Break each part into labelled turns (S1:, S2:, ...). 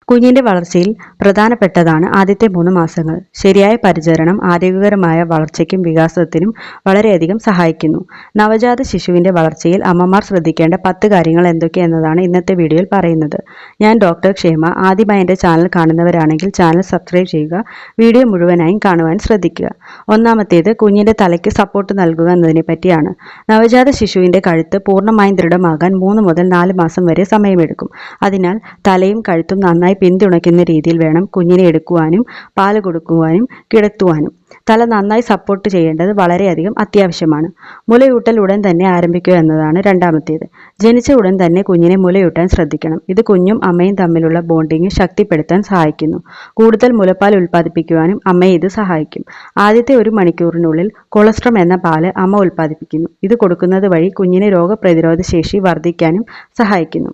S1: കുഞ്ഞിന്റെ വളർച്ചയിൽ പ്രധാനപ്പെട്ടതാണ് ആദ്യത്തെ 3 മാസങ്ങൾ. ശരിയായ പരിചരണം ആരോഗ്യകരമായ വളർച്ചയ്ക്കും വികാസത്തിനും വളരെയധികം സഹായിക്കുന്നു. നവജാത ശിശുവിന്റെ വളർച്ചയിൽ അമ്മമാർ ശ്രദ്ധിക്കേണ്ട 10 കാര്യങ്ങൾ എന്തൊക്കെയെന്നതാണ് ഇന്നത്തെ വീഡിയോയിൽ പറയുന്നത്. ഞാൻ ഡോക്ടർ ക്ഷേമ. ആദ്യമായി എൻ്റെ ചാനൽ കാണുന്നവരാണെങ്കിൽ ചാനൽ സബ്സ്ക്രൈബ് ചെയ്യുക. വീഡിയോ മുഴുവനായും കാണുവാൻ ശ്രദ്ധിക്കുക. ഒന്നാമത്തേത് കുഞ്ഞിന്റെ തലയ്ക്ക് സപ്പോർട്ട് നൽകുക എന്നതിനെ പറ്റിയാണ്. നവജാത ശിശുവിന്റെ കഴുത്ത് പൂർണ്ണമായും ദൃഢമാകാൻ 3 മുതൽ 4 മാസം വരെ സമയമെടുക്കും. അതിനാൽ തലയും കഴുത്തും നന്നായി പിന്തുണയ്ക്കുന്ന രീതിയിൽ വേണം കുഞ്ഞിനെ എടുക്കുവാനും പാല് കൊടുക്കുവാനും കിടത്തുവാനും. തല നന്നായി സപ്പോർട്ട് ചെയ്യേണ്ടത് വളരെയധികം അത്യാവശ്യമാണ്. മുലയൂട്ടൽ ഉടൻ തന്നെ ആരംഭിക്കുക എന്നതാണ് രണ്ടാമത്തേത്. ജനിച്ച ഉടൻ തന്നെ കുഞ്ഞിനെ മുലയൂട്ടാൻ ശ്രദ്ധിക്കണം. ഇത് കുഞ്ഞും അമ്മയും തമ്മിലുള്ള ബോണ്ടിങ് ശക്തിപ്പെടുത്താൻ സഹായിക്കുന്നു. കൂടുതൽ മുലപ്പാൽ ഉൽപ്പാദിപ്പിക്കുവാനും അമ്മയെ ഇത് സഹായിക്കും. ആദ്യത്തെ 1 മണിക്കൂറിനുള്ളിൽ കൊളസ്ട്രം എന്ന പാല് അമ്മ ഉൽപ്പാദിപ്പിക്കുന്നു. ഇത് കൊടുക്കുന്നത് വഴി കുഞ്ഞിന് രോഗപ്രതിരോധ ശേഷി വർദ്ധിക്കാനും സഹായിക്കുന്നു.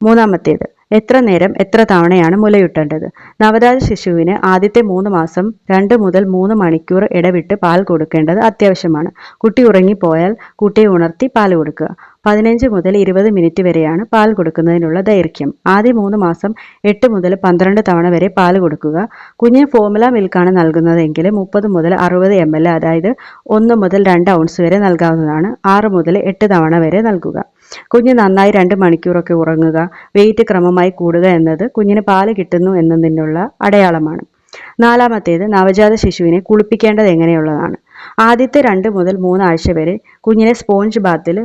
S1: മൂന്നാമത്തേത്, എത്ര നേരം എത്ര തവണയാണ് മുലയൂട്ടേണ്ടത്? നവജാത ശിശുവിന് ആദ്യത്തെ 3 മാസം 2 മുതൽ 3 മണിക്കൂർ ഇടവിട്ട് പാൽ കൊടുക്കേണ്ടത് അത്യാവശ്യമാണ്. കുട്ടി ഉറങ്ങിപ്പോയാൽ കുട്ടിയെ ഉണർത്തി പാൽ കൊടുക്കുക. 15 മുതൽ 20 മിനിറ്റ് വരെയാണ് പാൽ കൊടുക്കുന്നതിനുള്ള ദൈർഘ്യം. ആദ്യ 3 മാസം 8 മുതൽ 12 തവണ വരെ പാൽ കൊടുക്കുക. കുഞ്ഞിന് ഫോർമുല മിൽക്കാണ് നൽകുന്നതെങ്കിൽ 30 മുതൽ 60 ml, അതായത് 1 മുതൽ 2 ഔൺസ് വരെ നൽകാവുന്നതാണ്. 6 മുതൽ 8 തവണ വരെ നൽകുക. കുഞ്ഞ് നന്നായി 2 മണിക്കൂറൊക്കെ ഉറങ്ങുക. വെയിറ്റ് ക്രമമായി കൂടുക എന്നത് കുഞ്ഞിന് പാല് കിട്ടുന്നു എന്നതിനുള്ള അടയാളമാണ്. നാലാമത്തേത്, നവജാത ശിശുവിനെ കുളിപ്പിക്കേണ്ടത് എങ്ങനെയുള്ളതാണ്. ആദ്യത്തെ 2 മുതൽ 3 ആഴ്ച വരെ കുഞ്ഞിനെ സ്പോഞ്ച് ബാത്തിൽ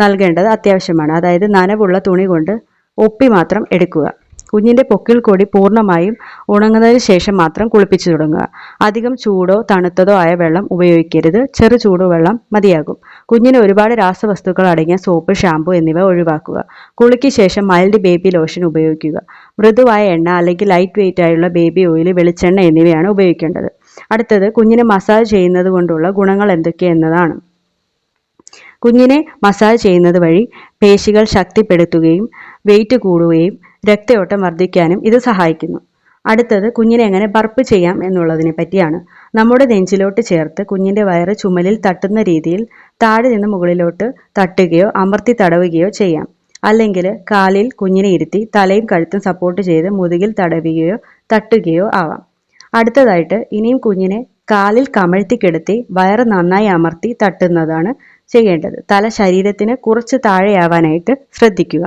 S1: നൽകേണ്ടത് അത്യാവശ്യമാണ്. അതായത് നനവുള്ള തുണി കൊണ്ട് ഒപ്പി മാത്രം എടുക്കുക. കുഞ്ഞിന്റെ പൊക്കിൾ കൊടി പൂർണ്ണമായും ഉണങ്ങുന്നതിന് ശേഷം മാത്രം കുളിപ്പിച്ചു തുടങ്ങുക. അധികം ചൂടോ തണുത്തതോ ആയ വെള്ളം ഉപയോഗിക്കരുത്. ചെറു ചൂടുവെള്ളം മതിയാകും. കുഞ്ഞിന് ഒരുപാട് രാസവസ്തുക്കൾ അടങ്ങിയ സോപ്പ്, ഷാമ്പു എന്നിവ ഒഴിവാക്കുക. കുളിക്ക് ശേഷം മൈൽഡ് ബേബി ലോഷൻ ഉപയോഗിക്കുക. മൃദുവായ എണ്ണ അല്ലെങ്കിൽ ലൈറ്റ് വെയിറ്റ് ആയുള്ള ബേബി ഓയിൽ, വെളിച്ചെണ്ണ എന്നിവയാണ് ഉപയോഗിക്കേണ്ടത്. അടുത്തത്, കുഞ്ഞിനെ മസാജ് ചെയ്യുന്നത് കൊണ്ടുള്ള ഗുണങ്ങൾ എന്തൊക്കെയെന്നതാണ്. കുഞ്ഞിനെ മസാജ് ചെയ്യുന്നത് വഴി പേശികൾ ശക്തിപ്പെടുത്തുകയും വെയിറ്റ് കൂടുകയും രക്തയോട്ടം വർദ്ധിക്കാനും ഇത് സഹായിക്കുന്നു. അടുത്തത്, കുഞ്ഞിനെ എങ്ങനെ ബർപ്പ് ചെയ്യാം എന്നുള്ളതിനെ പറ്റിയാണ്. നമ്മുടെ നെഞ്ചിലോട്ട് ചേർത്ത് കുഞ്ഞിന്റെ വയറ് ചുമലിൽ തട്ടുന്ന രീതിയിൽ താഴെ നിന്ന് മുകളിലോട്ട് തട്ടുകയോ അമർത്തി തടവുകയോ ചെയ്യാം. അല്ലെങ്കിൽ കാലിൽ കുഞ്ഞിനെ ഇരുത്തി തലയും കഴുത്തും സപ്പോർട്ട് ചെയ്ത് മുതുകിൽ തടവുകയോ തട്ടുകയോ ആവാം. അടുത്തതായിട്ട്, ഇനിയും കുഞ്ഞിനെ കാലിൽ കമഴ്ത്തി കിടത്തി വയറ് നന്നായി അമർത്തി തട്ടുന്നതാണ് ചെയ്യേണ്ടത്. തല ശരീരത്തിന് കുറച്ച് താഴെയാവാനായിട്ട് ശ്രദ്ധിക്കുക.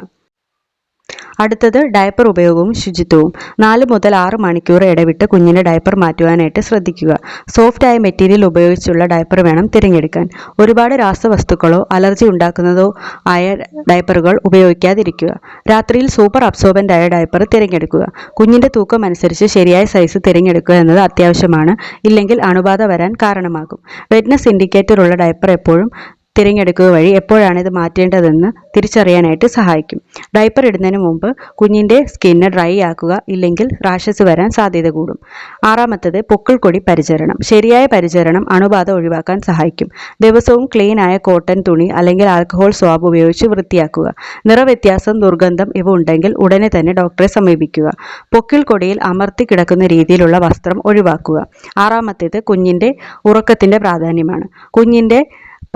S1: അടുത്തത്, ഡയപ്പർ ഉപയോഗവും ശുചിത്വവും. 4 മുതൽ 6 മണിക്കൂർ ഇടവിട്ട് കുഞ്ഞിന്റെ ഡയപ്പർ മാറ്റുവാനായിട്ട് ശ്രദ്ധിക്കുക. സോഫ്റ്റ് ആയ മെറ്റീരിയൽ ഉപയോഗിച്ചുള്ള ഡയപ്പർ വേണം തിരഞ്ഞെടുക്കാൻ. ഒരുപാട് രാസവസ്തുക്കളോ അലർജി ഉണ്ടാക്കുന്നതോ ആയ ഡയപ്പറുകൾ ഉപയോഗിക്കാതിരിക്കുക. രാത്രിയിൽ സൂപ്പർ അബ്സോർബൻ്റ് ആയ ഡയപ്പർ തിരഞ്ഞെടുക്കുക. കുഞ്ഞിന്റെ തൂക്കം അനുസരിച്ച് ശരിയായ സൈസ് തിരഞ്ഞെടുക്കുക എന്നത് അത്യാവശ്യമാണ്. ഇല്ലെങ്കിൽ അണുബാധ വരാൻ കാരണമാകും. വെറ്റ്നസ് ഇൻഡിക്കേറ്റർ ഉള്ള ഡയപ്പർ എപ്പോഴും തിരഞ്ഞെടുക്കുക വഴി എപ്പോഴാണ് ഇത് മാറ്റേണ്ടതെന്ന് തിരിച്ചറിയാനായിട്ട് സഹായിക്കും. ഡയപ്പർ ഇടുന്നതിന് മുമ്പ് കുഞ്ഞിന്റെ സ്കിന്ന് ഡ്രൈ ആക്കുക. ഇല്ലെങ്കിൽ റാഷസ് വരാൻ സാധ്യത കൂടും. ആറാമത്തത്, പൊക്കിൾ കൊടി പരിചരണം. ശരിയായ പരിചരണം അണുബാധ ഒഴിവാക്കാൻ സഹായിക്കും. ദിവസവും ക്ലീൻ ആയ കോട്ടൺ തുണി അല്ലെങ്കിൽ ആൽക്കഹോൾ സ്വാബ് ഉപയോഗിച്ച് വൃത്തിയാക്കുക. നിറവ്യത്യാസം, ദുർഗന്ധം ഇവ ഉണ്ടെങ്കിൽ ഉടനെ തന്നെ ഡോക്ടറെ സമീപിക്കുക. പൊക്കിൾ കൊടിയിൽ അമർത്തി കിടക്കുന്ന രീതിയിലുള്ള വസ്ത്രം ഒഴിവാക്കുക. ആറാമത്തേത്, കുഞ്ഞിന്റെ ഉറക്കത്തിന്റെ പ്രാധാന്യമാണ്. കുഞ്ഞിന്റെ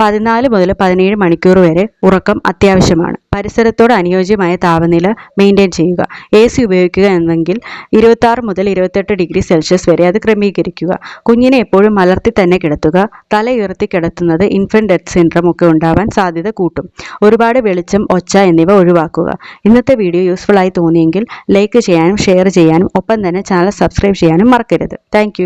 S1: 14 മുതൽ 17 മണിക്കൂർ വരെ ഉറക്കം അത്യാവശ്യമാണ്. പരിസരത്തോട് അനുയോജ്യമായ താപനില മെയിൻറ്റെയിൻ ചെയ്യുക. AC ഉപയോഗിക്കുക എന്നെങ്കിൽ 26 മുതൽ 28 ഡിഗ്രി സെൽഷ്യസ് വരെ അത് ക്രമീകരിക്കുക. കുഞ്ഞിനെ എപ്പോഴും മലർത്തി തന്നെ കിടത്തുക. തല ഉയർത്തി കിടത്തുന്നത് ഇൻഫന്റ് ഡെത്ത് സിൻഡ്രോം ഒക്കെ ഉണ്ടാവാൻ സാധ്യത കൂട്ടും. ഒരുപാട് വെളിച്ചം, ഒച്ച എന്നിവ ഒഴിവാക്കുക. ഇന്നത്തെ വീഡിയോ യൂസ്ഫുൾ ആയി തോന്നിയെങ്കിൽ ലൈക്ക് ചെയ്യാനും ഷെയർ ചെയ്യാനും ഒപ്പം തന്നെ ചാനൽ സബ്സ്ക്രൈബ് ചെയ്യാനും മറക്കരുത്. താങ്ക്